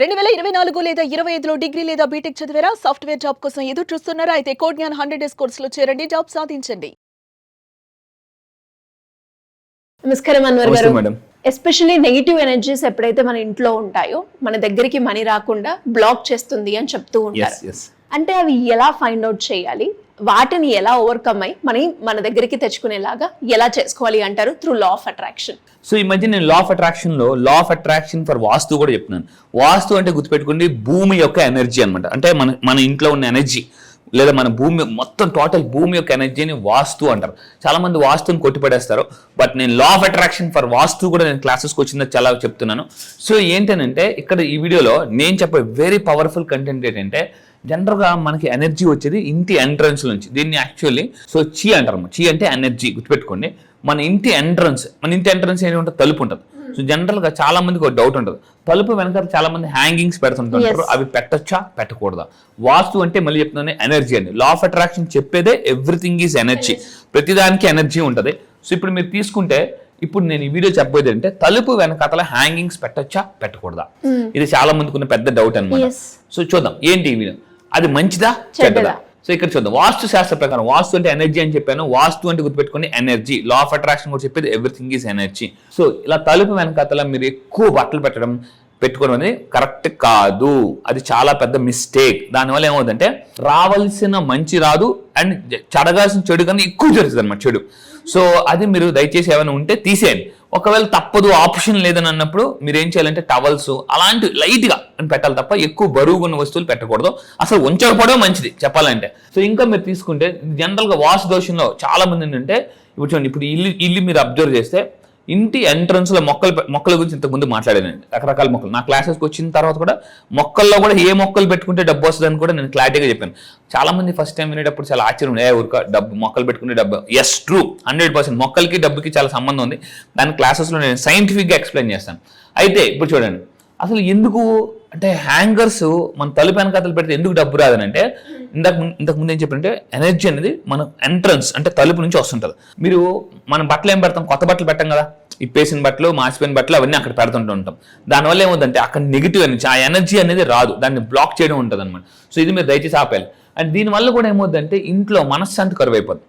2024 లేదా 25లో డిగ్రీ లేదా బీటెక్ చదివారా? సాఫ్ట్వేర్ జాబ్ కోసం ఎదురు చూస్తున్నారా? అయితే కోడ్ జ్ఞాన్ 100 డేస్ కోర్సులో చేరండి, జాబ్ సాధించండి. నమస్కారం అన్వర్ గారు. మేడం, ఎస్పెషల్లీ నెగిటివ్ ఎనర్జీస్ ఎప్పుడైతే మన ఇంట్లో ఉంటాయో మన దగ్గరికి మనీ రాకుండా బ్లాక్ చేస్తుంది అని చెప్తూ ఉంటారు. అంటే అవి ఎలా ఫైండ్ అవుట్ చేయాలి, వాటిని ఎలా ఓవర్కమ్ అయ్యి మన దగ్గరికి తెచ్చుకునేలాగా ఎలా చేసుకోవాలి అంటారు through law of attraction. So ఈ మధ్య నేను లా ఆఫ్ అట్రాక్షన్ ఫర్ వాస్తు కూడా చెప్తున్నాను. వాస్తు అంటే గుర్తుపెట్టుకోండి, భూమి యొక్క ఎనర్జీ అనమాట. అంటే మన ఇంట్లో ఉన్న ఎనర్జీ లేదా మన భూమి మొత్తం టోటల్ భూమి యొక్క ఎనర్జీని వాస్తు అంటారు. చాలా మంది వాస్తుని కొట్టిపడేస్తారు. బట్ నేను లా ఆఫ్ అట్రాక్షన్ ఫర్ వాస్తు కూడా నేను క్లాసెస్కి వచ్చిందని చాలా చెప్తున్నాను. సో ఏంటంటే ఇక్కడ ఈ వీడియోలో నేను చెప్పే వెరీ పవర్ఫుల్ కంటెంట్ ఏంటంటే, జనరల్గా మనకి ఎనర్జీ వచ్చేది ఇంటి ఎంట్రన్స్ నుంచి. దీన్ని యాక్చువల్లీ చి అంటారు. చి అంటే ఎనర్జీ. గుర్తుపెట్టుకోండి, మన ఇంటి ఎంట్రన్స్ ఏంటి ఉంటుంది, తలుపు ఉంటుంది. సో జనరల్గా చాలా మందికి ఒక డౌట్ ఉంటుంది, తలుపు వెనక చాలా మంది హ్యాంగింగ్స్ పెడుతుంటారు. అవి పెట్టొచ్చా పెట్టకూడదా? వాస్తు అంటే మళ్ళీ చెప్తున్నాను ఎనర్జీ అండి. లా ఆఫ్ అట్రాక్షన్ చెప్పేదే ఎవ్రీథింగ్ ఈజ్ ఎనర్జీ. ప్రతిదానికి ఎనర్జీ ఉంటుంది. సో ఇప్పుడు మీరు తీసుకుంటే, ఇప్పుడు నేను ఈ వీడియో చెప్పబోయేది అంటే తలుపు వెనకాతల హ్యాంగింగ్స్ పెట్టొచ్చా పెట్టకూడదా? ఇది చాలా మందికి ఉన్న పెద్ద డౌట్ అనమాట. సో చూద్దాం ఏంటి ఈ వీడియో, అది మంచిదా చెడ్డదా? సో ఇక్కడ చూద్దాం. వాస్తు శాస్త్ర ప్రకారం వాస్తు అంటే ఎనర్జీ అని చెప్పాను. వాస్తు అంటే గుర్తుపెట్టుకోండి ఎనర్జీ. లా ఆఫ్ అట్రాక్షన్ కూడా చెప్పేది ఎవ్రీథింగ్ ఈజ్ ఎనర్జీ. సో ఇలా తలుపు వెనకాతల మీరు ఎక్కువ బట్టలు పెట్టుకోవడం అనేది కరెక్ట్ కాదు. అది చాలా పెద్ద మిస్టేక్. దానివల్ల ఏమవుతుందంటే రావాల్సిన మంచి రాదు అండ్ జరగాల్సిన చెడు కన్నా ఎక్కువ జరుగుతుంది అనమాట చెడు. సో అది మీరు దయచేసి ఏమైనా ఉంటే తీసేయండి. ఒకవేళ తప్పదు ఆప్షన్ లేదని అన్నప్పుడు మీరు ఏం చేయాలంటే టవల్స్ అలాంటి లైట్గా అని పెట్టాలి తప్ప ఎక్కువ బరువుగా ఉన్న వస్తువులు పెట్టకూడదు. అసలు ఉంచకపోవడం మంచిది చెప్పాలంటే. సో ఇంకా మీరు తీసుకుంటే జనరల్గా వాస్తు దోషంలో చాలా మంది ఏంటంటే, ఇప్పుడు చూడండి, ఇప్పుడు ఇల్లు మీరు అబ్జర్వ్ చేస్తే ఇంటి ఎంట్రన్స్ లో మొక్కల గురించి ఇంతకుముందు మాట్లాడానండి. రకరకాల మొక్కలు నా క్లాసెస్కి వచ్చిన తర్వాత కూడా మొక్కల్లో కూడా ఏ మొక్కలు పెట్టుకుంటే డబ్బు వస్తుందని కూడా నేను క్లారిటీగా చెప్పాను. చాలా మంది ఫస్ట్ టైం వినేటప్పుడు చాలా ఆశ్చర్యం, ఊరిక డబ్బు మొక్కలు పెట్టుకుంటే డబ్బు. Yes true, 100%. మొక్కలకి డబ్బుకి చాలా సంబంధం ఉంది. దాని క్లాసెస్లో నేను సైంటిఫిక్గా ఎక్స్ప్లెయిన్ చేస్తాను. అయితే ఇప్పుడు చూడండి, అసలు ఎందుకు అంటే హ్యాంగర్స్ మన తలుపు వెనకాతలు పెడితే ఎందుకు డబ్బు రాదని అంటే, ఇంతకు ముందు ఏం చెప్పంటే ఎనర్జీ అనేది మన ఎంట్రన్స్ అంటే తలుపు నుంచి వస్తుంటుంది. మీరు మన బట్టలు ఏం పెడతాం, కొత్త బట్టలు పెట్టాం కదా, ఇప్పేసిన బట్టలు మాసిపోయిన బట్టలు అవన్నీ అక్కడ పెడుతుంటూ ఉంటాం. దానివల్ల ఏమవుతుందంటే అక్కడ నెగిటివ్ ఎనర్జీ, ఆ ఎనర్జీ అనేది రాదు, దాన్ని బ్లాక్ చేయడం ఉంటుంది అనమాట. సో ఇది మీరు దయచేసి ఆపేయాలి. అండ్ దీనివల్ల కూడా ఏమవుతుందంటే ఇంట్లో మనశ్శాంతి కరువు అయిపోతుంది.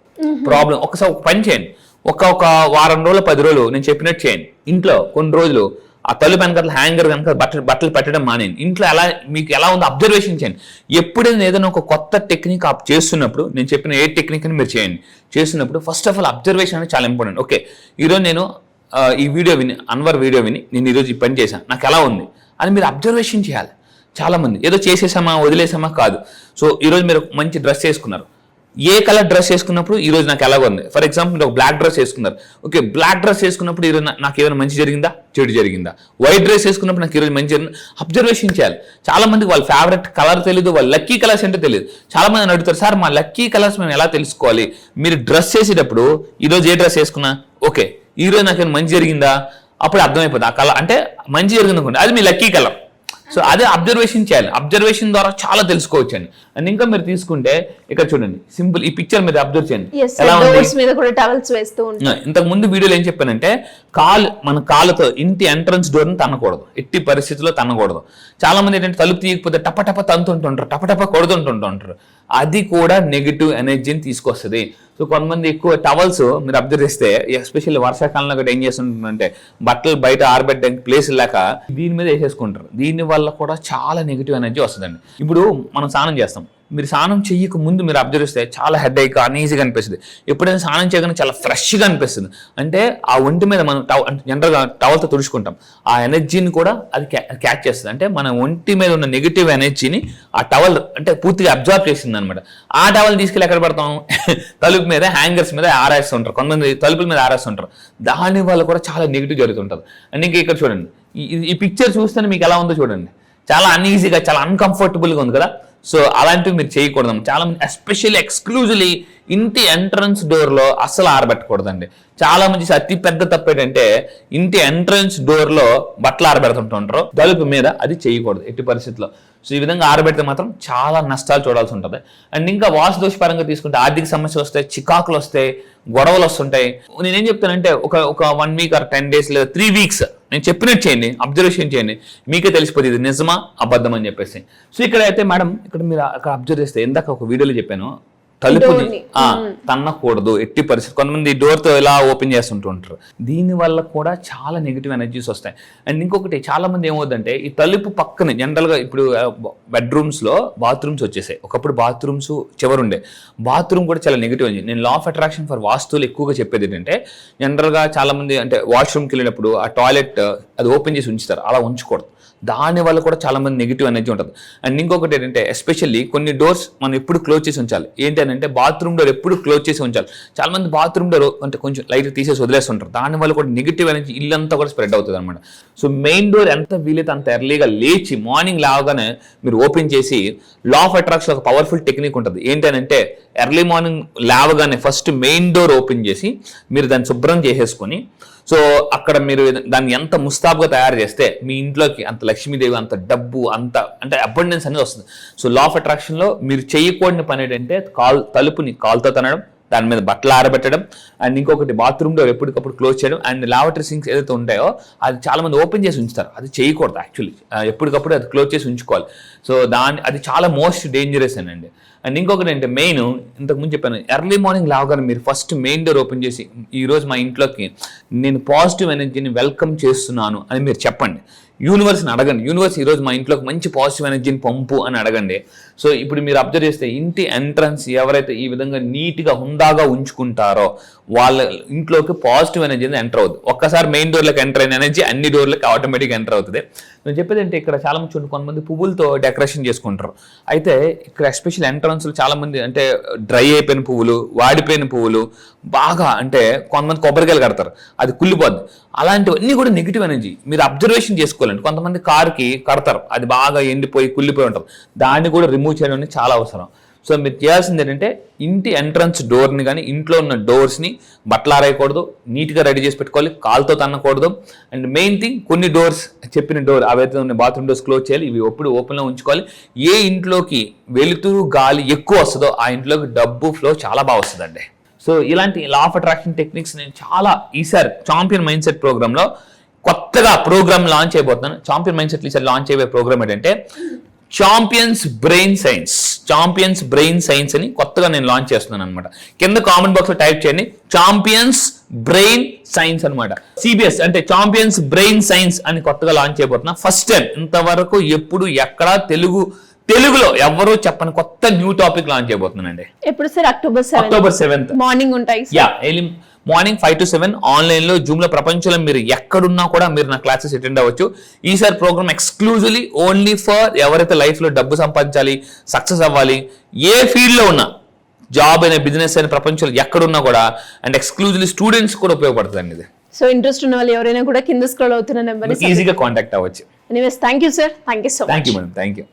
ప్రాబ్లం. ఒకసారి ఒక పని చేయండి, ఒక వారం రోజులు 10 రోజులు నేను చెప్పినట్టు చేయండి. ఇంట్లో కొన్ని రోజులు ఆ తలుపు వెనకాల హ్యాంగర్ కనుక బట్టలు పెట్టడం మానేయండి. ఇంట్లో మీకు ఎలా ఉందో అబ్జర్వేషన్ చేయండి. ఎప్పుడైనా ఏదైనా ఒక కొత్త టెక్నిక్ చేస్తున్నప్పుడు, నేను చెప్పిన ఏ టెక్నిక్ అని మీరు చేస్తున్నప్పుడు ఫస్ట్ ఆఫ్ ఆల్ అబ్జర్వేషన్ అనేది చాలా ఇంపార్టెంట్. ఓకే, ఈరోజు నేను ఈ వీడియో విని, అన్వర్ వీడియో విని నేను ఈరోజు ఈ పని చేశాను, నాకు ఎలా ఉంది అని మీరు అబ్జర్వేషన్ చేయాలి. చాలా మంది ఏదో చేసేసామా వదిలేసామా కాదు. సో ఈరోజు మీరు మంచి డ్రెస్ వేసుకున్నారు, ఏ కలర్ డ్రెస్ వేసుకున్నప్పుడు ఈరోజు నాకు ఎలా ఉంది. ఫర్ ఎగ్జాంపుల్ మీరు ఒక బ్లాక్ డ్రెస్ వేసుకున్నారు. ఓకే, బ్లాక్ డ్రెస్ వేసుకున్నప్పుడు ఈరోజు నాకు ఏదైనా మంచి జరిగిందా చెడు జరిగిందా? వైట్ డ్రెస్ వేసుకున్నప్పుడు నాకు ఈరోజు మంచి జరిగింది. అబ్జర్వేషన్ చేయాలి. చాలా మందికి వాళ్ళ ఫేవరెట్ కలర్ తెలియదు, వాళ్ళ లక్కీ కలర్స్ ఏంటో తెలియదు. చాలా మంది అడుగుతారు, సార్ మా లక్కీ కలర్స్ మేము ఎలా తెలుసుకోవాలి? మీరు డ్రెస్ వేసేటప్పుడు ఈరోజు ఏ డ్రెస్ వేసుకున్నా, ఓకే ఈరోజు నాకేమైనా మంచి జరిగిందా, అప్పుడు అర్థమైపోతుంది. ఆ కలర్ అంటే మంచి జరిగింది అనుకోండి, అది మీ లక్కీ కలర్. సో అదే అబ్జర్వేషన్ చేయాలి. అబ్జర్వేషన్ ద్వారా చాలా తెలుసుకోవచ్చు అండి. అండ్ ఇంకా మీరు తీసుకుంటే ఇక్కడ చూడండి, సింపుల్ ఈ పిక్చర్ మీరు అబ్జర్వ్ చేయండి ఎలా ఉంది. ఇంతకు ముందు వీడియోలో ఏం చెప్పానంటే, మన కాళ్ళతో ఇంటి ఎంట్రన్స్ డోర్ని తన్నకూడదు, ఎట్టి పరిస్థితుల్లో తన్నకూడదు. చాలా మంది ఏంటంటే తలుపు తీయకపోతే టపటప తంతుంటుంటారు, టపటప కొడుతుంటుంటారు. అది కూడా నెగిటివ్ ఎనర్జీని తీసుకొస్తుంది. సో కొంతమంది ఎక్కువ టవల్స్ మీరు అబ్జర్వ్ చేస్తే, ఎస్పెషల్లీ వర్షాకాలంలో కూడా ఏం చేస్తుంటారంటే బట్టలు బయట ఆరబెట్టడానికి ప్లేస్ లేక దీని మీద వేసేసుకుంటారు. దీని వల్ల కూడా చాలా నెగిటివ్ ఎనర్జీ వస్తుందండి. ఇప్పుడు మనం స్నానం చేస్తాం, మీరు స్నానం చెయ్యక ముందు మీరు అబ్జర్వ్ చేస్తే చాలా హెడ్ ఏక్ అనీజీగా అనిపిస్తుంది. ఎప్పుడైనా స్నానం చేయగానే చాలా ఫ్రెష్గా అనిపిస్తుంది. అంటే ఆ ఒంటి మీద మనం జనరల్గా టవల్తో తుడుచుకుంటాం, ఆ ఎనర్జీని కూడా అది క్యాచ్ చేస్తుంది. అంటే మన ఒంటి మీద ఉన్న నెగిటివ్ ఎనర్జీని ఆ టవల్ అంటే పూర్తిగా అబ్జర్వ్ చేస్తుంది అనమాట. ఆ టవల్ తీసుకెళ్ళి ఎక్కడ పెడతాం, తలుపు మీద హ్యాంగర్స్ మీద ఆరేస్తుంటారు. కొంతమంది తలుపుల మీద ఆరేస్తుంటారు. దాని వల్ల కూడా చాలా నెగిటివ్ జరుగుతుంటుంది. అండ్ ఇంకా ఇక్కడ చూడండి, ఈ పిక్చర్ చూస్తేనే మీకు ఎలా ఉందో చూడండి, చాలా అన్ఈజీగా చాలా అన్కంఫర్టబుల్గా ఉంది కదా. సో అలాంటివి మీరు చేయకూడదు. చాలా మంది ఎస్పెషల్లీ ఎక్స్క్లూజివ్లీ ఇంటి ఎంట్రన్స్ డోర్ లో అస్సలు ఆరబెట్టకూడదండి. చాలా మంది అతి పెద్ద తప్పు ఏంటంటే ఇంటి ఎంట్రన్స్ డోర్ లో బట్టలు ఆరబెడుతుంటారు, తలుపు మీద. అది చేయకూడదు ఎట్టి పరిస్థితుల్లో. సో ఈ విధంగా ఆరబెడితే మాత్రం చాలా నష్టాలు చూడాల్సి ఉంటుంది. అండ్ ఇంకా వాస్తు దోషపరంగా తీసుకుంటే ఆర్థిక సమస్యలు వస్తాయి, చికాకులు వస్తాయి, గొడవలు వస్తుంటాయి. నేనేం చెప్తానంటే ఒక 1 వీక్ ఆర్ 10 days లేదా 3 weeks నేను చెప్పినట్టు చేయండి, అబ్జర్వేషన్ చేయండి, మీకే తెలిసిపోతుంది ఇది నిజమా అబద్ధం అని చెప్పేసి. సో ఇక్కడ అయితే మేడం ఇక్కడ మీరు అక్కడ అబ్జర్వ్ చేస్తే ఇందాక ఒక వీడియోలో చెప్పాను, తలుపుని తన్నకూడదు ఎట్టి పరిస్థితి. కొంతమంది డోర్ తో ఇలా ఓపెన్ చేస్తుంటూ ఉంటారు. దీని వల్ల కూడా చాలా నెగిటివ్ ఎనర్జీస్ వస్తాయి. అండ్ ఇంకొకటి చాలా మంది ఏమవుతుందంటే ఈ తలుపు పక్కన జనరల్ గా ఇప్పుడు బెడ్రూమ్స్ లో బాత్రూమ్స్ వచ్చేసాయి. ఒకప్పుడు బాత్రూమ్స్ చివరుండే బాత్రూమ్ కూడా చాలా నెగిటివ్ అని నేను లా ఆఫ్ అట్రాక్షన్ ఫర్ వాస్తువులు ఎక్కువగా చెప్పేది ఏంటంటే, జనరల్ గా చాలా మంది అంటే వాష్రూమ్కి వెళ్ళినప్పుడు ఆ టాయిలెట్ అది ఓపెన్ చేసి ఉంచుతారు, అలా ఉంచకూడదు. దాని వల్ల కూడా చాలా మంది నెగిటివ్ ఎనర్జీ ఉంటుంది. అండ్ ఇంకొకటి ఏంటంటే ఎస్పెషల్లీ కొన్ని డోర్స్ మనం ఎప్పుడు క్లోజ్ చేసి ఉంచాలి. ఏంటంటే బాత్రూమ్ డోర్ ఎప్పుడు క్లోజ్ చేసి ఉంచాలి. చాలా మంది బాత్రూమ్ డోర్ అంటే కొంచెం లైట్ తీసేసి వదిలేస్తుంటారు. దానివల్ల కూడా నెగిటివ్ ఎనర్జీ ఇల్లంతా కూడా స్ప్రెడ్ అవుతుంది అనమాట. సో మెయిన్ డోర్ ఎంత వీలైతే అంత ఎర్లీగా లేచి మార్నింగ్ లాగానే మీరు ఓపెన్ చేసి, లా ఆఫ్ అట్రాక్షన్ ఒక పవర్ఫుల్ టెక్నిక్ ఉంటుంది. ఏంటంటే ఎర్లీ మార్నింగ్ లేవగానే ఫస్ట్ మెయిన్ డోర్ ఓపెన్ చేసి మీరు దాన్ని శుభ్రం చేసేసుకొని, సో అక్కడ మీరు దాన్ని ఎంత ముస్తాబుగా తయారు చేస్తే మీ ఇంట్లోకి అంత లక్ష్మీదేవి, అంత డబ్బు, అంత అంటే అబండెన్స్ అనేది వస్తుంది. సో లా ఆఫ్ అట్రాక్షన్ లో మీరు చేయకూడని పని ఏంటంటే తలుపుని కాలుతో తనడం, దాని మీద బట్టలు ఆరబెట్టడం, అండ్ ఇంకొకటి బాత్రూమ్ డోర్ ఎప్పటికప్పుడు క్లోజ్ చేయడం, అండ్ లావటరీ సింక్స్ ఏదైతే ఉంటాయో అది చాలా మంది ఓపెన్ చేసి ఉంచుతారు. అది చేయకూడదు యాక్చువల్లీ. ఎప్పటికప్పుడు అది క్లోజ్ చేసి ఉంచుకోవాలి. సో అది చాలా మోస్ట్ డేంజరస్ అండి. అండ్ ఇంకొకటి అంటే మెయిన్ ఇంతకుముందు చెప్పాను, ఎర్లీ మార్నింగ్ లాగానే మీరు ఫస్ట్ మెయిన్ డోర్ ఓపెన్ చేసి ఈరోజు మా ఇంట్లోకి నేను పాజిటివ్ ఎనర్జీని వెల్కమ్ చేస్తున్నాను అని మీరు చెప్పండి. యూనివర్స్ని అడగండి, యూనివర్స్ ఈరోజు మా ఇంట్లోకి మంచి పాజిటివ్ ఎనర్జీని పంపు అని అడగండి. సో ఇప్పుడు మీరు అబ్జర్వ్ చేస్తే ఇంటి ఎంట్రన్స్ ఎవరైతే ఈ విధంగా నీట్గా హుందాగా ఉంచుకుంటారో వాళ్ళ ఇంట్లోకి పాజిటివ్ ఎనర్జీ ఎంటర్ అవుతుంది. ఒక్కసారి మెయిన్ డోర్లకు ఎంటర్ అయిన ఎనర్జీ అన్ని డోర్లకు ఆటోమేటిక్గా ఎంటర్ అవుతుంది. నేను చెప్పేది అంటే ఇక్కడ చాలా మంది చూడండి, కొంతమంది పువ్వులతో డెకరేషన్ చేసుకుంటారు. అయితే ఇక్కడ ఎస్పెషల్ ఎంట్రన్స్లో చాలా మంది అంటే డ్రై అయిపోయిన పువ్వులు, వాడిపోయిన పువ్వులు, బాగా అంటే కొంతమంది కొబ్బరికాయలు కడతారు, అది కుళ్ళిపోద్ది. అలాంటివన్నీ కూడా నెగిటివ్ ఎనర్జీ. మీరు అబ్జర్వేషన్ చేసుకోవాలండి. కొంతమంది కార్కి కడతారు, అది బాగా ఎండిపోయి కుళ్ళిపోయి ఉంటుంది, దాన్ని కూడా రిమూవ్ చేయడం అనేది చాలా అవసరం. సో మీరు చేయాల్సింది ఏంటంటే ఇంటి ఎంట్రన్స్ డోర్ని కానీ ఇంట్లో ఉన్న డోర్స్ని బట్టలు ఆరేయకూడదు, నీట్గా రెడీ చేసి పెట్టుకోవాలి, కాలుతో తన్నకూడదు. అండ్ మెయిన్ థింగ్ కొన్ని డోర్స్ చెప్పిన డోర్ అవైతే ఉన్న బాత్రూమ్ డోర్స్ క్లోజ్ చేయాలి, ఇవి ఎప్పుడు ఓపెన్లో ఉంచుకోవాలి. ఏ ఇంట్లోకి వెలుతురు గాలి ఎక్కువ వస్తుందో ఆ ఇంట్లోకి డబ్బు ఫ్లో చాలా బాగా వస్తుందండి. సో ఇలాంటి లా ఆఫ్ అట్రాక్షన్ టెక్నిక్స్ నేను చాలా ఈసారి ఛాంపియన్ మైండ్ సెట్ ప్రోగ్రాంలో కొత్తగా ప్రోగ్రామ్ లాంచ్ అయిపోతున్నాను. ఛాంపియన్ మైండ్ సెట్ ఈసారి లాంచ్ అయ్యే ప్రోగ్రామ్ ఏంటంటే ఛాంపియన్స్ బ్రెయిన్ సైన్స్ అని కొత్తగా నేను లాంచ్ చేస్తున్నాను అనమాట. కింద కామెంట్ బాక్స్ లో టైప్ చేయండి ఛాంపియన్స్ బ్రెయిన్ సైన్స్ అనమాట. సిబిఎస్ అంటే ఛాంపియన్స్ బ్రెయిన్ సైన్స్ అని కొత్తగా లాంచ్ అయిపోతున్నా. ఫస్ట్ టైం ఇంతవరకు ఎప్పుడు ఎక్కడా తెలుగులో ఎవరూ చెప్పని కొత్త న్యూ టాపిక్ లాంచ్ అయిపోతున్నానండి. ఎప్పుడు సార్? October 7th మార్నింగ్ ఉంటాయి. మార్నింగ్ 5 to 7 ఆన్లైన్ లో జూమ్ లో ప్రపంచంలో మీరు ఎక్కడున్నా కూడా మీరు నా క్లాసెస్ అటెండ్ అవ్వచ్చు. ఈసారి ప్రోగ్రామ్ ఎక్స్క్లూజివ్లీ ఓన్లీ ఫర్ ఎవరైతే లైఫ్ లో డబ్బు సంపాదించాలి, సక్సెస్ అవ్వాలి, ఏ ఫీల్డ్ లో ఉన్నా, జాబ్ అయినా బిజినెస్ అయినా ప్రపంచంలో ఎక్కడున్నా కూడా, అండ్ ఎక్స్క్లూజివ్లీ స్టూడెంట్స్ కూడా ఉపయోగపడుతుంది అండి ఇది. సో ఇంట్రెస్ట్ ఉన్న వాళ్ళు ఎవరైనా కూడా కింద స్క్రోల్ అవుతున్న నెంబర్ ఈజీగా కాంటాక్ట్ అవ్వచ్చు. Anyways thank you sir, thank you so much. Thank you madam, thank you.